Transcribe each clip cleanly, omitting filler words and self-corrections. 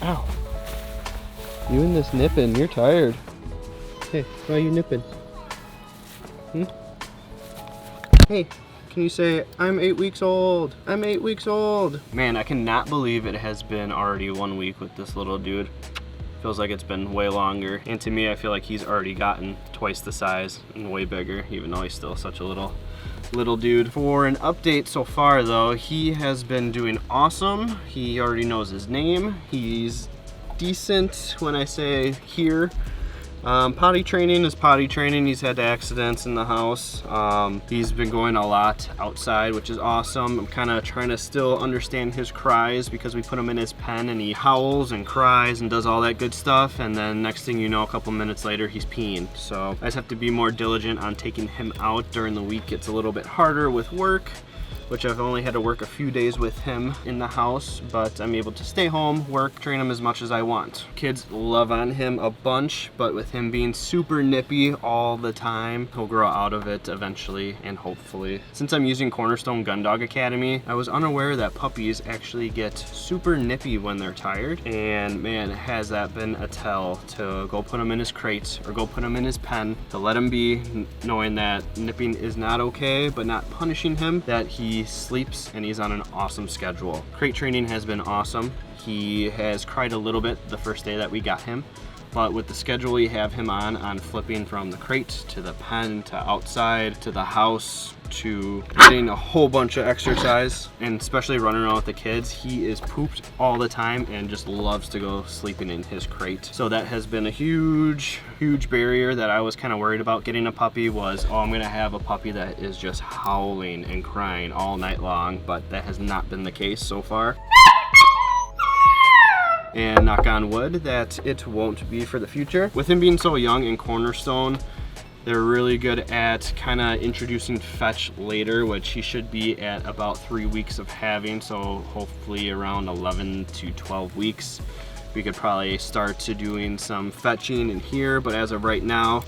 Ow. You and this nipping, you're tired. Hey, why are you nipping? Hey, can you say, I'm 8 weeks old? I'm 8 weeks old. Man, I cannot believe it has been already 1 week with this little dude. Feels like it's been way longer. And to me, I feel like he's already gotten twice the size and way bigger, even though he's still such a little dude. For an update so far though, he has been doing awesome. He already knows his name. He's decent when I say here. Potty training is potty training. He's had accidents in the house. He's been going a lot outside, which is awesome. I'm kind of trying to still understand his cries because we put him in his pen and he howls and cries and does all that good stuff. And then next thing you know, a couple minutes later, he's peeing. So I just have to be more diligent on taking him out during the week. It's a little bit harder with work, which I've only had to work a few days with him in the house, but I'm able to stay home, work, train him as much as I want. Kids love on him a bunch, but with him being super nippy all the time, he'll grow out of it eventually and hopefully. Since I'm using Cornerstone Gun Dog Academy, I was unaware that puppies actually get super nippy when they're tired, and man, has that been a tell to go put him in his crate or go put him in his pen, to let him be, knowing that nipping is not okay, but not punishing him, that he sleeps and he's on an awesome schedule. Crate training has been awesome. He has cried a little bit the first day that we got him, but with the schedule we have him on flipping from the crate to the pen to outside to the house to getting a whole bunch of exercise, and especially running around with the kids, he is pooped all the time and just loves to go sleeping in his crate. So that has been a huge barrier that I was kind of worried about getting a puppy was, oh, I'm gonna have a puppy that is just howling and crying all night long, but that has not been the case so far. And knock on wood that it won't be for the future. With him being so young in Cornerstone, they're really good at kind of introducing fetch later, which he should be at about 3 weeks of having, so hopefully around 11 to 12 weeks. We could probably start to doing some fetching in here, but as of right now,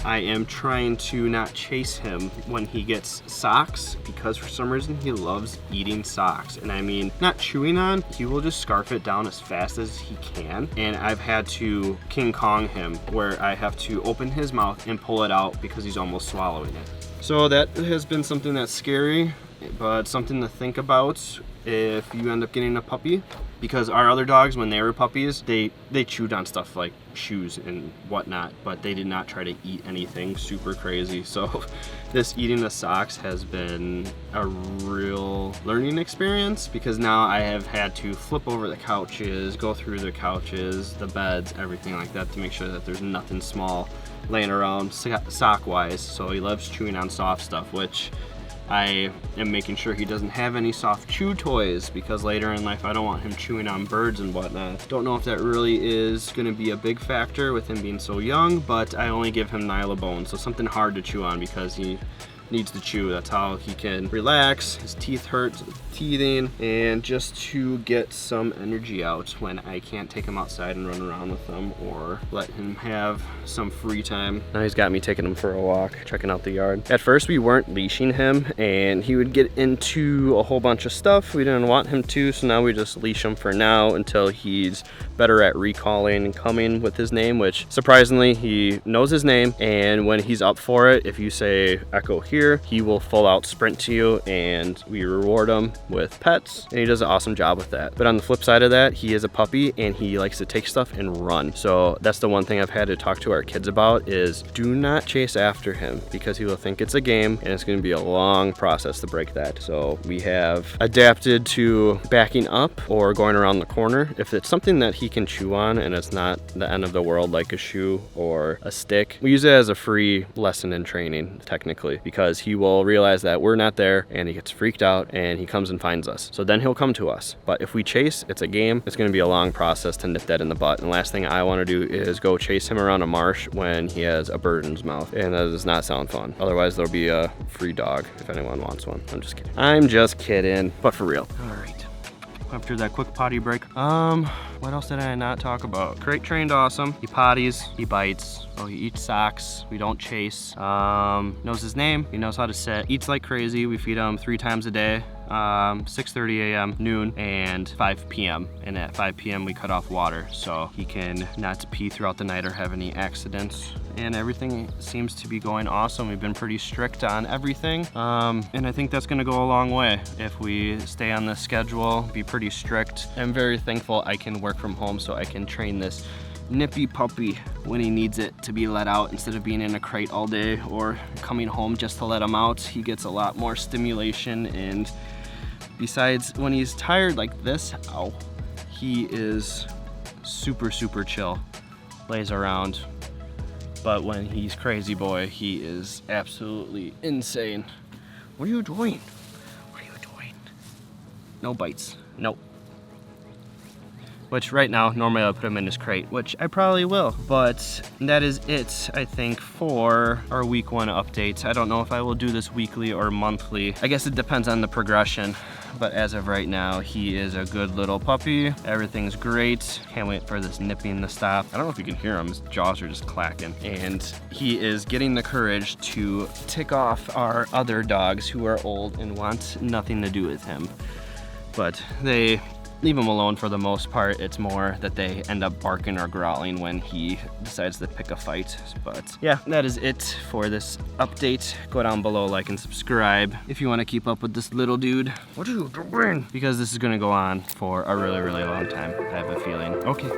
I am trying to not chase him when he gets socks, because for some reason he loves eating socks. And I mean, not chewing on, he will just scarf it down as fast as he can. And I've had to King Kong him, where I have to open his mouth and pull it out because he's almost swallowing it. So that has been something that's scary, but something to think about if you end up getting a puppy, because our other dogs, when they were puppies, they chewed on stuff like shoes and whatnot, but they did not try to eat anything super crazy. So this eating the socks has been a real learning experience, because now I have had to flip over the couches, go through the couches, the beds, everything like that, to make sure that there's nothing small laying around sock wise. So he loves chewing on soft stuff, which I am making sure he doesn't have any soft chew toys, because later in life I don't want him chewing on birds and whatnot. Don't know if that really is going to be a big factor with him being so young, but I only give him Nylabone, so something hard to chew on, because he needs to chew. That's how he can relax. His teeth hurt, teething, and just to get some energy out when I can't take him outside and run around with him or let him have some free time. Now he's got me taking him for a walk, checking out the yard. At first we weren't leashing him, and he would get into a whole bunch of stuff we didn't want him to, so now we just leash him for now until he's better at recalling and coming with his name, which surprisingly he knows his name, and when he's up for it, if you say Echo here, he will full out sprint to you, and we reward him with pets, and he does an awesome job with that. But on the flip side of that, he is a puppy and he likes to take stuff and run. So that's the one thing I've had to talk to our kids about, is do not chase after him, because he will think it's a game, and it's going to be a long process to break that. So we have adapted to backing up or going around the corner. If it's something that he can chew on and it's not the end of the world like a shoe or a stick, we use it as a free lesson in training technically, because he will realize that we're not there and he gets freaked out and he comes and finds us. So then he'll come to us. But if we chase, it's a game. It's going to be a long process to nip that in the butt. And the last thing I want to do is go chase him around a marsh when he has a bird in his mouth, and that does not sound fun. Otherwise there'll be a free dog if anyone wants one. I'm just kidding. I'm just kidding, but for real. All right. After that quick potty break, what else did I not talk about? Crate trained awesome. He potties, he bites, oh, he eats socks. We don't chase. Knows his name, he knows how to sit. Eats like crazy. We feed him 3 times a day. 6:30 a.m., noon, and 5 p.m. And at 5 p.m. we cut off water so he can not pee throughout the night or have any accidents. And everything seems to be going awesome. We've been pretty strict on everything. And I think that's gonna go a long way if we stay on this schedule, be pretty strict. I'm very thankful I can work from home so I can train this nippy puppy when he needs it to be let out instead of being in a crate all day or coming home just to let him out. He gets a lot more stimulation, and besides when he's tired like this, ow, he is super, super chill, lays around. But when he's crazy boy, he is absolutely insane. What are you doing? What are you doing? No bites, nope. Which right now, normally I would put him in his crate, which I probably will. But that is it, I think, for our week 1 updates. I don't know if I will do this weekly or monthly. I guess it depends on the progression. But as of right now, he is a good little puppy. Everything's great. Can't wait for this nipping to stop. I don't know if you can hear him, his jaws are just clacking. And he is getting the courage to tick off our other dogs who are old and want nothing to do with him. But they leave him alone for the most part. It's more that they end up barking or growling when he decides to pick a fight. But yeah, that is it for this update. Go down below, like and subscribe if you want to keep up with this little dude. What are you doing? Because this is gonna go on for a really, really long time, I have a feeling. Okay.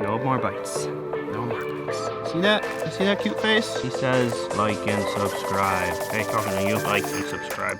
No more bites. No more bites. See that? You see that cute face? He says like and subscribe. Hey, talking to you, like and subscribe.